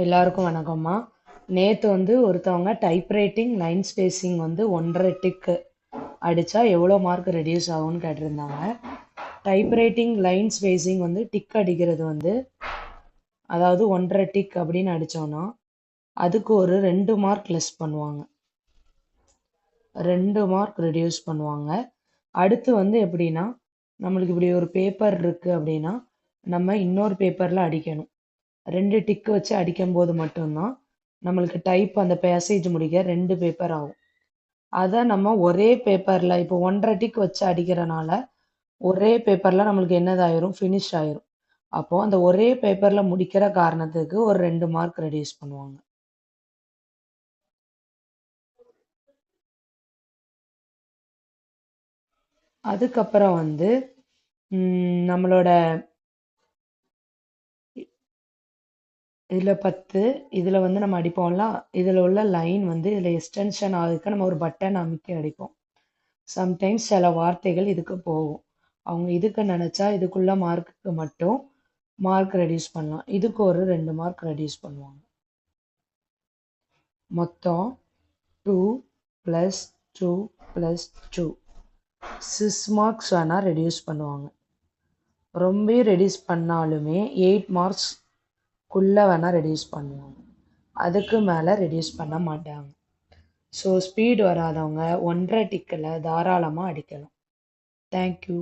எல்லாருக்கும் வணக்கம்மா. நேற்று ஒருத்தவங்க டைப்ரைட்டிங் லைன் ஸ்பேசிங் 1.5 டிக்கு அடித்தா எவ்வளோ மார்க் ரெடியூஸ் ஆகும்னு கேட்டிருந்தாங்க. டைப்ரைட்டிங் லைன் ஸ்பேசிங் டிக் அடிக்கிறது அதாவது 1.5 டிக் அப்படின்னு அடித்தோன்னா அதுக்கு ஒரு 2 மார்க் லெஸ் பண்ணுவாங்க, 2 மார்க் ரெடியூஸ் பண்ணுவாங்க. அடுத்து எப்படின்னா, நம்மளுக்கு இப்படி ஒரு பேப்பர் இருக்குது அப்படின்னா நம்ம இன்னொரு பேப்பரில் அடிக்கணும். 2 டிக்கு வச்சு அடிக்கும்போது மட்டும்தான் நம்மளுக்கு டைப் அந்த பேசேஜ் முடிக்க 2 பேப்பர் ஆகும். அதை நம்ம ஒரே பேப்பரில் இப்போ 1.5 டிக் வச்சு அடிக்கிறனால ஒரே பேப்பரில் நம்மளுக்கு என்னதாயிரும், ஃபினிஷ் ஆயிரும். அப்போது அந்த ஒரே பேப்பரில் முடிக்கிற காரணத்துக்கு ஒரு 2 மார்க் ரெடியூஸ் பண்ணுவாங்க. அதுக்கப்புறம் நம்மளோட இதில் 10 இதில் நம்ம அடிப்போம்ல, இதில் உள்ள லைன் இதில் எக்ஸ்டென்ஷன் ஆகுதுக்கு நம்ம ஒரு பட்டன் அமைக்கி அடிப்போம். சம்டைம்ஸ் சில வார்த்தைகள் இதுக்கு போகும். அவங்க இதுக்கு நினச்சா இதுக்குள்ள மார்க்குக்கு மட்டும் மார்க் ரெடியூஸ் பண்ணலாம். இதுக்கு ஒரு 2 மார்க் ரெடியூஸ் பண்ணுவாங்க. மொத்தம் 2 + 2 + 2 6 மார்க்ஸ் வேணால் ரெடியூஸ் பண்ணுவாங்க. ரொம்ப ரெடியூஸ் பண்ணாலுமே 8 மார்க்ஸ்க்குள்ளே வேணால் ரெடியூஸ் பண்ணுவாங்க. அதுக்கு மேலே ரெடியூஸ் பண்ண மாட்டாங்க. ஸோ ஸ்பீடு வராதவங்க 1.5 டிக்கில் தாராளமாக அடிக்கலாம். தேங்க்யூ.